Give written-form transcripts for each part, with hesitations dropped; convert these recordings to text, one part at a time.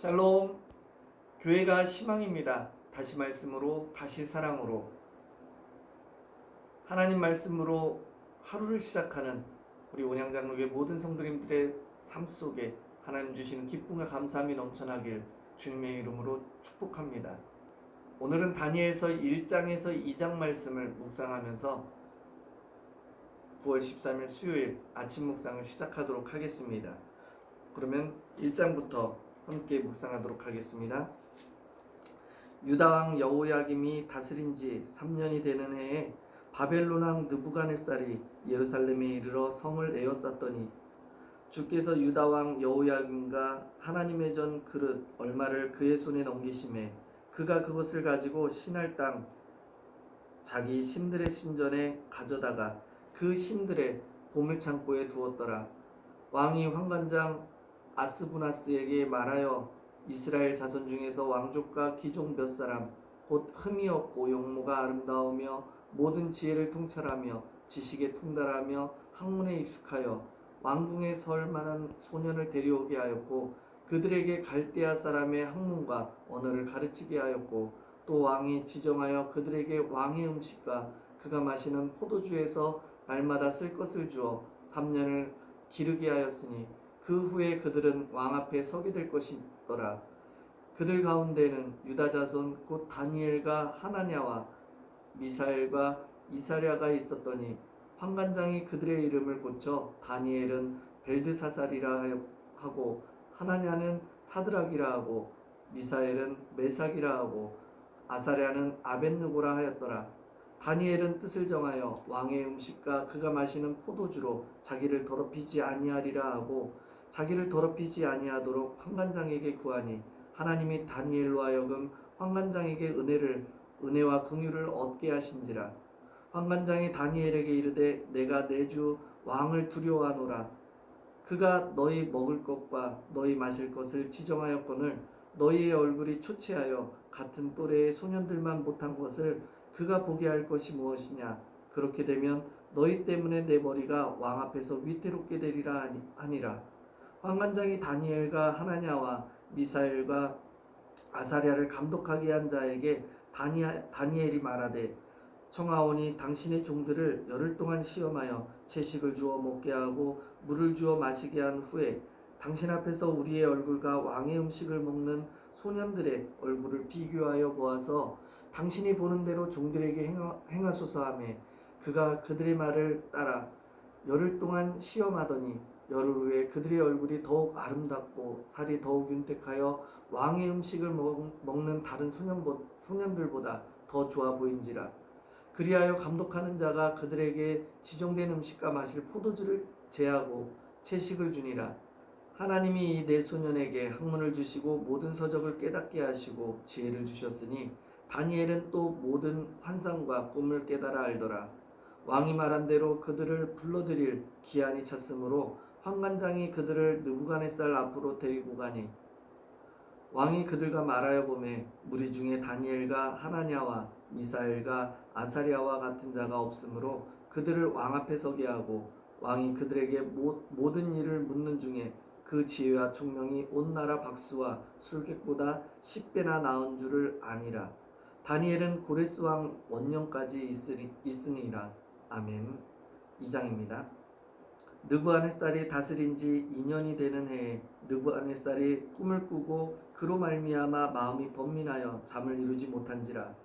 샬롬. 교회가 희망입니다. 다시 말씀으로, 다시 사랑으로, 하나님 말씀으로 하루를 시작하는 우리 온양장로교회 모든 성도님들의 삶 속에 하나님 주시는 기쁨과 감사함이 넘쳐나길 주님의 이름으로 축복합니다. 오늘은 다니엘서 1장에서 2장 말씀을 묵상하면서 9월 13일 수요일 아침 묵상을 시작하도록 하겠습니다. 그러면 1장부터 함께 묵상하도록 하겠습니다. 유다왕 여호야김이 다스린 지 3년이 되는 해에 바벨론 왕 느부갓네살이 예루살렘에 이르러 성을 에워쌌더니 주께서 유다왕 여호야김과 하나님의 전 그릇 얼마를 그의 손에 넘기심에 그가 그것을 가지고 신할 땅 자기 신들의 신전에 가져다가 그 신들의 보물창고에 두었더라. 왕이 환관장 아스부나스에게 말하여 이스라엘 자손 중에서 왕족과 귀족 몇 사람 곧 흠이 없고 용모가 아름다우며 모든 지혜를 통찰하며 지식에 통달하며 학문에 익숙하여 왕궁에 설 만한 소년을 데려오게 하였고 그들에게 갈대아 사람의 학문과 언어를 가르치게 하였고 또 왕이 지정하여 그들에게 왕의 음식과 그가 마시는 포도주에서 날마다 쓸 것을 주어 3년을 기르게 하였으니 그 후에 그들은 왕 앞에 서게 될 것이더라. 그들 가운데는 유다 자손 곧 다니엘과 하나냐와 미사엘과 이사랴가 있었더니 환관장이 그들의 이름을 고쳐 다니엘은 벨드사살이라 하고 하나냐는 사드락이라 하고 미사엘은 메삭이라 하고 아사랴는 아벳느고라 하였더라. 다니엘은 뜻을 정하여 왕의 음식과 그가 마시는 포도주로 자기를 더럽히지 아니하리라 하고 자기를 더럽히지 아니하도록 환관장에게 구하니 하나님이 다니엘로 하여금 환관장에게 은혜와 긍휼을 얻게 하신지라. 환관장이 다니엘에게 이르되 내가 내 주 왕을 두려워하노라. 그가 너희 먹을 것과 너희 마실 것을 지정하였거늘 너희의 얼굴이 초췌하여 같은 또래의 소년들만 못한 것을 그가 보게 할 것이 무엇이냐. 그렇게 되면 너희 때문에 내 머리가 왕 앞에서 위태롭게 되리라 하니라. 환관장이 다니엘과 하나냐와 미사엘과 아사랴를 감독하게 한 자에게 다니엘이 말하되 청하오니 당신의 종들을 열흘 동안 시험하여 채식을 주어 먹게 하고 물을 주어 마시게 한 후에 당신 앞에서 우리의 얼굴과 왕의 음식을 먹는 소년들의 얼굴을 비교하여 보아서 당신이 보는 대로 종들에게 행하소서 하매 그가 그들의 말을 따라 열흘 동안 시험하더니 열흘 후에 그들의 얼굴이 더욱 아름답고 살이 더욱 윤택하여 왕의 음식을 먹는 다른 소년들보다 더 좋아 보인지라. 그리하여 감독하는 자가 그들에게 지정된 음식과 마실 포도주를 제하고 채식을 주니라. 하나님이 이 네 소년에게 학문을 주시고 모든 서적을 깨닫게 하시고 지혜를 주셨으니 다니엘은 또 모든 환상과 꿈을 깨달아 알더라. 왕이 말한 대로 그들을 불러들일 기한이 찼으므로 환관장이 그들을 느부갓네살 앞으로 데리고 가니 왕이 그들과 말하여 보매 무리 중에 다니엘과 하나냐와 미사엘과 아사랴와 같은 자가 없으므로 그들을 왕 앞에 서게 하고 왕이 그들에게 모든 일을 묻는 중에 그 지혜와 총명이 온 나라 박수와 술객보다 10배나 나은 줄을 아니라. 다니엘은 고레스 왕 원년까지 있으니라. 아멘. 2장입니다. 느부갓네살이 다스린 지 2년이 되는 해에 느부갓네살이 꿈을 꾸고 그로 말미암아 마음이 번민하여 잠을 이루지 못한지라.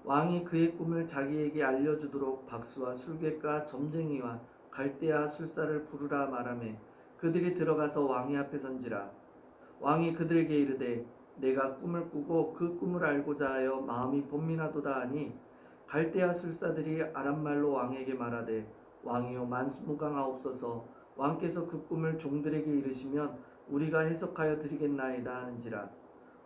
왕이 그의 꿈을 자기에게 알려주도록 박수와 술객과 점쟁이와 갈대아 술사를 부르라 말하매 그들이 들어가서 왕의 앞에 선지라. 왕이 그들에게 이르되 내가 꿈을 꾸고 그 꿈을 알고자 하여 마음이 번민하도다 하니 갈대아 술사들이 아람말로 왕에게 말하되 왕이여 만무강하옵소서. 왕께서 그 꿈을 종들에게 이르시면 우리가 해석하여 드리겠나이다 하는지라.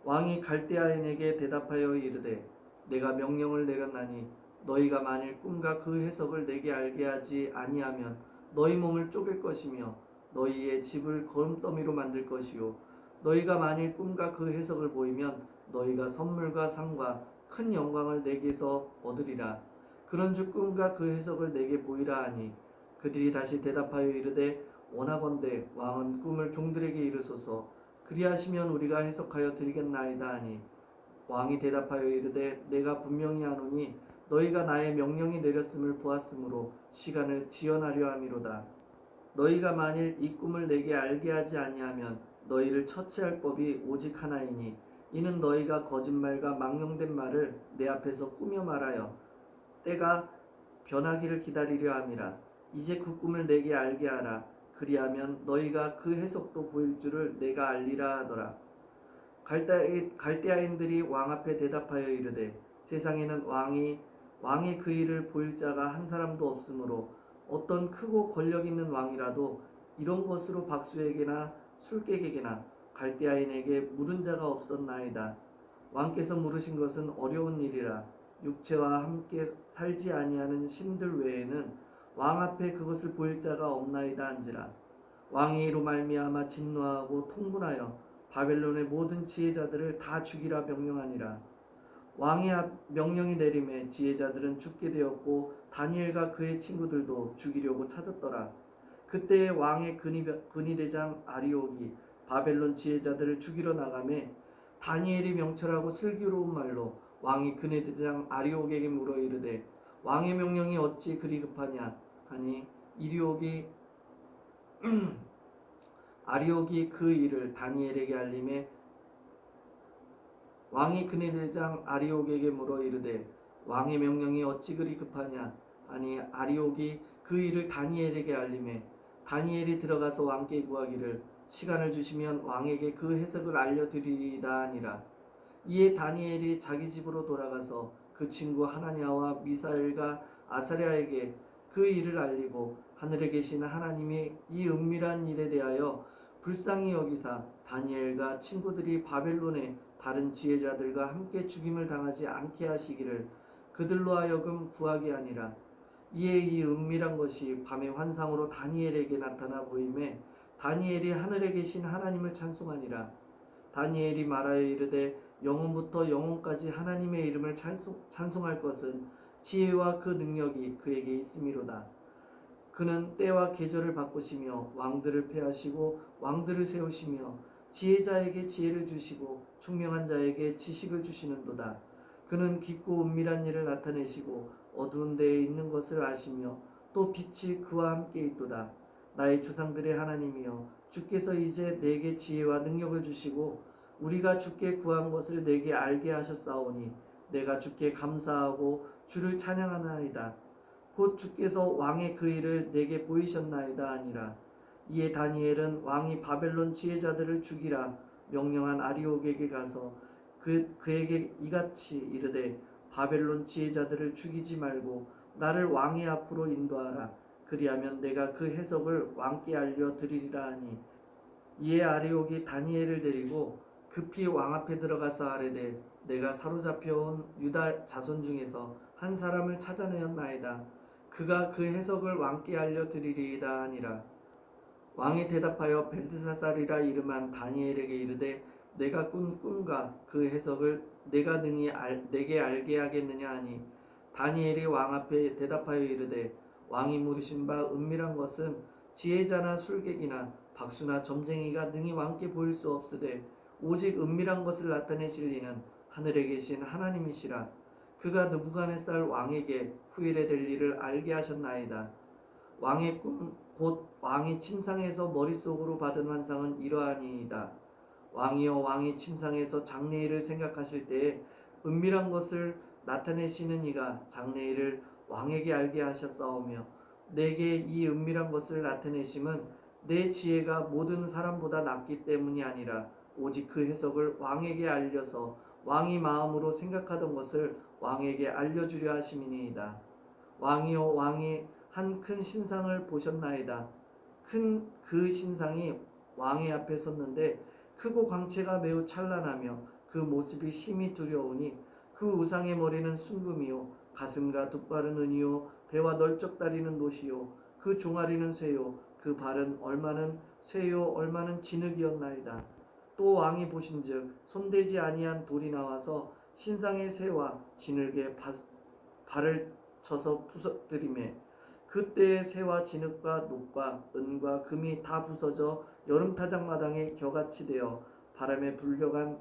왕이 갈대아인에게 대답하여 이르되 내가 명령을 내렸나니 너희가 만일 꿈과 그 해석을 내게 알게 하지 아니하면 너희 몸을 쪼갤 것이며 너희의 집을 거름더미로 만들 것이요 너희가 만일 꿈과 그 해석을 보이면 너희가 선물과 상과 큰 영광을 내게서 얻으리라. 그런즉 꿈과 그 해석을 내게 보이라 하니 그들이 다시 대답하여 이르되 원하건대 왕은 꿈을 종들에게 이르소서. 그리하시면 우리가 해석하여 드리겠나이다 하니 왕이 대답하여 이르되 내가 분명히 하노니 너희가 나의 명령이 내렸음을 보았으므로 시간을 지연하려 함이로다. 너희가 만일 이 꿈을 내게 알게 하지 아니하면 너희를 처치할 법이 오직 하나이니 이는 너희가 거짓말과 망령된 말을 내 앞에서 꾸며 말하여 때가 변하기를 기다리려 함이라. 이제 그 꿈을 내게 알게 하라. 그리하면 너희가 그 해석도 보일 줄을 내가 알리라 하더라. 갈대아인들이 왕 앞에 대답하여 이르되 세상에는 왕의 그 일을 보일 자가 한 사람도 없으므로 어떤 크고 권력 있는 왕이라도 이런 것으로 박수에게나 술객에게나 갈대아인에게 물은 자가 없었나이다. 왕께서 물으신 것은 어려운 일이라 육체와 함께 살지 아니하는 신들 외에는 왕 앞에 그것을 보일 자가 없나이다 한지라. 왕이 이로 말미암아 진노하고 통분하여 바벨론의 모든 지혜자들을 다 죽이라 명령하니라. 왕의 명령이 내림에 지혜자들은 죽게 되었고 다니엘과 그의 친구들도 죽이려고 찾았더라. 그때에 왕의 근위대장 아리옥이 바벨론 지혜자들을 죽이러 나가매 다니엘이 명철하고 슬기로운 말로 왕이 근위대장 아리옥에게 물어 이르되 왕의 명령이 어찌 그리 급하냐 하니 아리옥이 그 일을 다니엘에게 알림에 왕이 근위대장 아리옥에게 물어 이르되 왕의 명령이 어찌 그리 급하냐 하니 아리옥이 그 일을 다니엘에게 알림에 다니엘이 들어가서 왕께 구하기를 시간을 주시면 왕에게 그 해석을 알려드리리다 하니라. 이에 다니엘이 자기 집으로 돌아가서 그 친구 하나냐와 미사엘과 아사랴에게 그 일을 알리고 하늘에 계신 하나님이 이 은밀한 일에 대하여 불쌍히 여기사 다니엘과 친구들이 바벨론의 다른 지혜자들과 함께 죽임을 당하지 않게 하시기를 그들로 하여금 구하게 하니라. 이에 이 은밀한 것이 밤의 환상으로 다니엘에게 나타나 보임에 다니엘이 하늘에 계신 하나님을 찬송하니라. 다니엘이 말하여 이르되 영원부터 영원까지 하나님의 이름을 찬송할 것은 지혜와 그 능력이 그에게 있음이로다. 그는 때와 계절을 바꾸시며 왕들을 패하시고 왕들을 세우시며 지혜자에게 지혜를 주시고 총명한 자에게 지식을 주시는도다. 그는 깊고 은밀한 일을 나타내시고 어두운 데에 있는 것을 아시며 또 빛이 그와 함께 있도다. 나의 조상들의 하나님이여 주께서 이제 내게 지혜와 능력을 주시고 우리가 주께 구한 것을 내게 알게 하셨사오니 내가 주께 감사하고 주를 찬양하나이다. 곧 주께서 왕의 그 일을 내게 보이셨나이다 하니라. 이에 다니엘은 왕이 바벨론 지혜자들을 죽이라 명령한 아리옥에게 가서 그에게 이같이 이르되 바벨론 지혜자들을 죽이지 말고 나를 왕의 앞으로 인도하라. 그리하면 내가 그 해석을 왕께 알려 드리리라 하니 이에 아리옥이 다니엘을 데리고 급히 왕 앞에 들어가서 아뢰되 내가 사로잡혀온 유다 자손 중에서 한 사람을 찾아내었나이다. 그가 그 해석을 왕께 알려 드리리이다 하니라. 왕이 대답하여 벨드사살이라 이름한 다니엘에게 이르되 내가 꾼 꿈과 그 해석을 내가 능히 내게 알게 하겠느냐 하니 다니엘이 왕 앞에 대답하여 이르되 왕이 물으신 바 은밀한 것은 지혜자나 술객이나 박수나 점쟁이가 능히 왕께 보일 수 없으되 오직 은밀한 것을 나타내실 이는 하늘에 계신 하나님이시라. 그가 느부갓네살 왕에게 후일에 될 일을 알게 하셨나이다. 왕의 꿈 곧 왕이 침상에서 머릿속으로 받은 환상은 이러하니이다. 왕이여 왕이 침상에서 장래일을 생각하실 때에 은밀한 것을 나타내시는 이가 장래일을 왕에게 알게 하셨사오며 내게 이 은밀한 것을 나타내심은 내 지혜가 모든 사람보다 낫기 때문이 아니라 오직 그 해석을 왕에게 알려서 왕이 마음으로 생각하던 것을 왕에게 알려주려 하심이니이다. 왕이여 왕이 한 큰 신상을 보셨나이다. 큰 그 신상이 왕의 앞에 섰는데 크고 광채가 매우 찬란하며 그 모습이 심히 두려우니 그 우상의 머리는 순금이요 가슴과 두 발은 은이요 배와 널쩍다리는 노시요 그 종아리는 쇠요 그 발은 얼마는 쇠요 얼마는 진흙이었나이다. 또 왕이 보신즉 손대지 아니한 돌이 나와서 신상의 쇠와 진흙에 발을 쳐서 부서뜨리매 그때의 쇠와 진흙과 녹과 은과 금이 다 부서져 여름타작마당에 겨같이 되어 바람에 불려간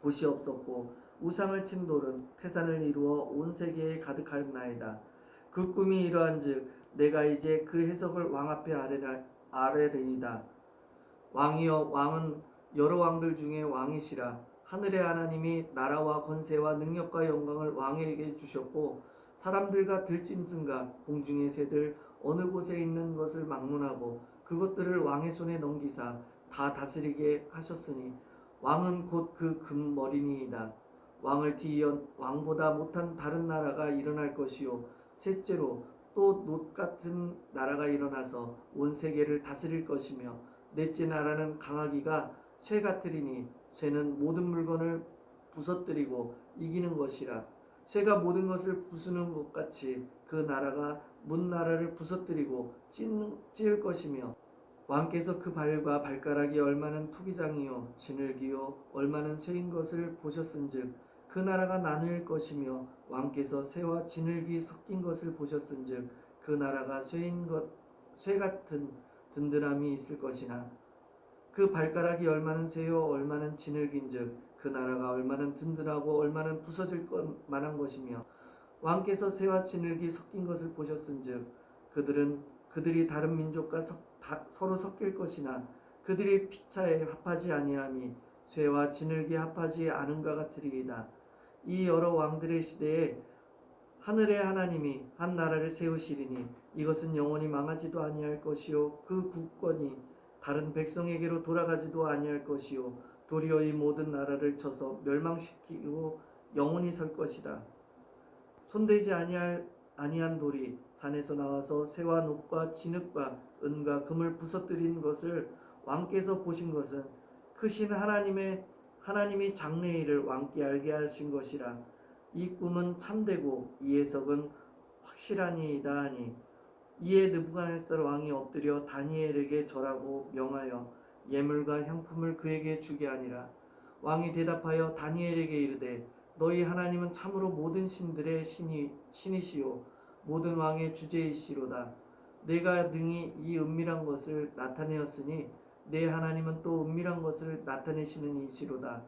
곳이 없었고 우상을 친 돌은 태산을 이루어 온 세계에 가득하였나이다. 그 꿈이 이러한즉 내가 이제 그 해석을 왕 앞에 아뢰리이다. 왕이여, 왕은 여러 왕들 중에 왕이시라. 하늘의 하나님이 나라와 권세와 능력과 영광을 왕에게 주셨고 사람들과 들짐승과 공중의 새들 어느 곳에 있는 것을 막론하고 그것들을 왕의 손에 넘기사 다 다스리게 하셨으니 왕은 곧 그 금머리니이다. 왕을 뒤이어 왕보다 못한 다른 나라가 일어날 것이요 셋째로 또 놋 같은 나라가 일어나서 온 세계를 다스릴 것이며 넷째 나라는 강하기가 쇠 같으리니 쇠는 모든 물건을 부서뜨리고 이기는 것이라. 쇠가 모든 것을 부수는 것 같이 그 나라가 문 나라를 부서뜨리고 찢을 것이며 왕께서 그 발과 발가락이 얼마는 토기장이요 진흙이요 얼마는 쇠인 것을 보셨은즉 그 나라가 나누일 것이며 왕께서 쇠와 진흙이 섞인 것을 보셨은즉 그 나라가 쇠 같은 든든함이 있을 것이나 그 발가락이 얼마는 쇠요 얼마는 진흙인즉 그 나라가 얼마는 든든하고 얼마는 부서질 만한 것이며 왕께서 쇠와 진흙이 섞인 것을 보셨은즉 그들이 다른 민족과 서로 섞일 것이나 그들이 피차에 합하지 아니함이 쇠와 진흙이 합하지 않음과 같으리이다. 이 여러 왕들의 시대에 하늘의 하나님이 한 나라를 세우시리니 이것은 영원히 망하지도 아니할 것이요 그 국권이 다른 백성에게로 돌아가지도 아니할 것이요 도리어 이 모든 나라를 쳐서 멸망시키고 영원히 설 것이다. 손대지 아니한 돌이 산에서 나와서 새와 놋과 진흙과 은과 금을 부서뜨린 것을 왕께서 보신 것은 크신 하나님이 장래의 일을 왕께 알게 하신 것이라. 이 꿈은 참되고 이 해석은 확실하니이다 하니 이에 느부갓네살 왕이 엎드려 다니엘에게 절하고 명하여 예물과 향품을 그에게 주게 하니라. 왕이 대답하여 다니엘에게 이르되 너희 하나님은 참으로 모든 신들의 신이시요 모든 왕의 주제이시로다. 내가 능히 이 은밀한 것을 나타내었으니 내 하나님은 또 은밀한 것을 나타내시는 이시로다.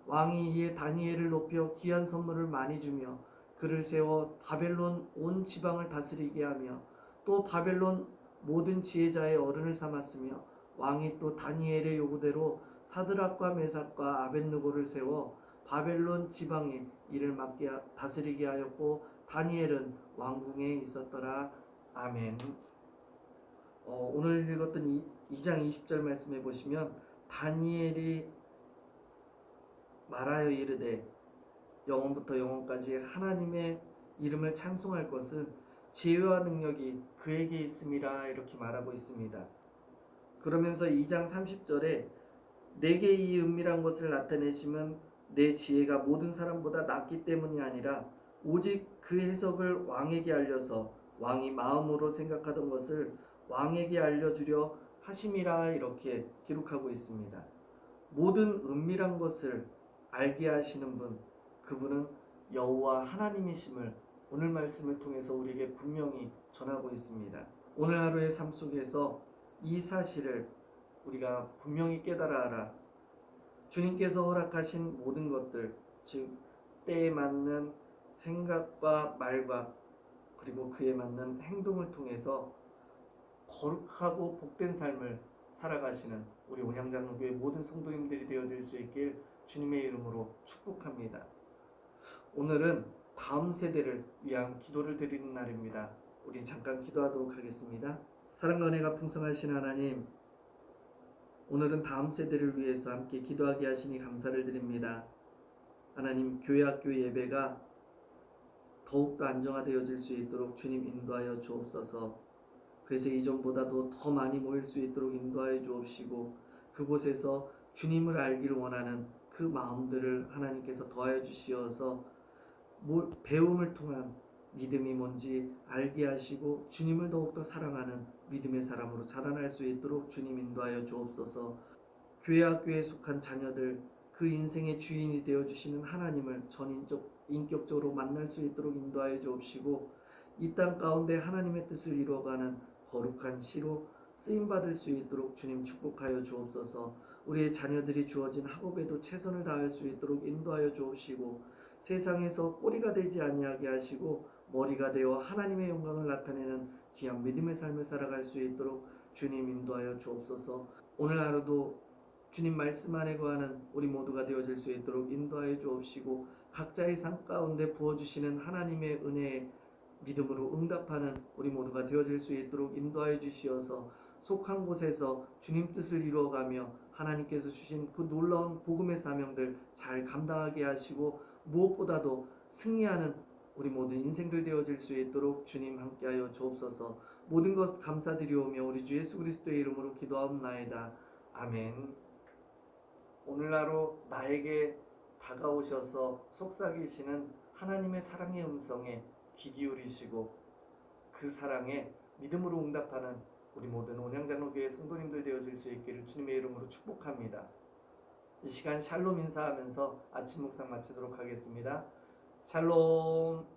왕이 이에 다니엘을 높여 귀한 선물을 많이 주며 그를 세워 바벨론 온 지방을 다스리게 하며 또 바벨론 모든 지혜자의 어른을 삼았으며 왕이 또 다니엘의 요구대로 사드락과 메삭과 아벳느고를 세워 바벨론 지방에 이를 맡게 다스리게 하였고 다니엘은 왕궁에 있었더라. 아멘. 오늘 읽었던 2장 20절 말씀해 보시면 다니엘이 말하여 이르되 영원부터 영원까지 하나님의 이름을 찬송할 것은 지혜와 능력이 그에게 있음이라 이렇게 말하고 있습니다. 그러면서 2장 30절에 내게 이 은밀한 것을 나타내심은 내 지혜가 모든 사람보다 낫기 때문이 아니라 오직 그 해석을 왕에게 알려서 왕이 마음으로 생각하던 것을 왕에게 알려주려 하심이라 이렇게 기록하고 있습니다. 모든 은밀한 것을 알게 하시는 분, 그분은 여호와 하나님이심을 오늘 말씀을 통해서 우리에게 분명히 전하고 있습니다. 오늘 하루의 삶 속에서 이 사실을 우리가 분명히 깨달아 알아. 주님께서 허락하신 모든 것들, 즉 때에 맞는 생각과 말과 그리고 그에 맞는 행동을 통해서 거룩하고 복된 삶을 살아가시는 우리 온양장로교회 모든 성도님들이 되어질 수 있길 주님의 이름으로 축복합니다. 오늘은 다음 세대를 위한 기도를 드리는 날입니다. 우리 잠깐 기도하도록 하겠습니다. 사랑과 은혜가 풍성하신 하나님, 오늘은 다음 세대를 위해서 함께 기도하게 하시니 감사를 드립니다. 하나님, 교회 학교 예배가 더욱더 안정화되어질 수 있도록 주님 인도하여 주옵소서. 그래서 이전보다도 더 많이 모일 수 있도록 인도하여 주옵시고 그곳에서 주님을 알기를 원하는 그 마음들을 하나님께서 더하여 주시어서 배움을 통한 믿음이 뭔지 알게 하시고 주님을 더욱더 사랑하는 믿음의 사람으로 자라날 수 있도록 주님 인도하여 주옵소서. 교회 학교에 속한 자녀들, 그 인생의 주인이 되어주시는 하나님을 인격적으로 만날 수 있도록 인도하여 주옵시고 이 땅 가운데 하나님의 뜻을 이루어가는 거룩한 시로 쓰임받을 수 있도록 주님 축복하여 주옵소서. 우리의 자녀들이 주어진 학업에도 최선을 다할 수 있도록 인도하여 주옵시고 세상에서 꼬리가 되지 아니하게 하시고 머리가 되어 하나님의 영광을 나타내는 귀한 믿음의 삶을 살아갈 수 있도록 주님 인도하여 주옵소서. 오늘 하루도 주님 말씀 안에 거하는 우리 모두가 되어질 수 있도록 인도하여 주옵시고 각자의 삶 가운데 부어주시는 하나님의 은혜에 믿음으로 응답하는 우리 모두가 되어질 수 있도록 인도하여 주시어서 속한 곳에서 주님 뜻을 이루어가며 하나님께서 주신 그 놀라운 복음의 사명들 잘 감당하게 하시고 무엇보다도 승리하는 우리 모든 인생들 되어질 수 있도록 주님 함께하여 주옵소서. 모든 것 감사드리오며 우리 주 예수 그리스도의 이름으로 기도하옵나이다. 아멘. 오늘 하루 나에게 다가오셔서 속삭이시는 하나님의 사랑의 음성에 귀 기울이시고 그 사랑에 믿음으로 응답하는 우리 모든 온양장로교회 성도님들 되어질 수 있기를 주님의 이름으로 축복합니다. 이 시간 샬롬 인사하면서 아침 묵상 마치도록 하겠습니다. 샬롬.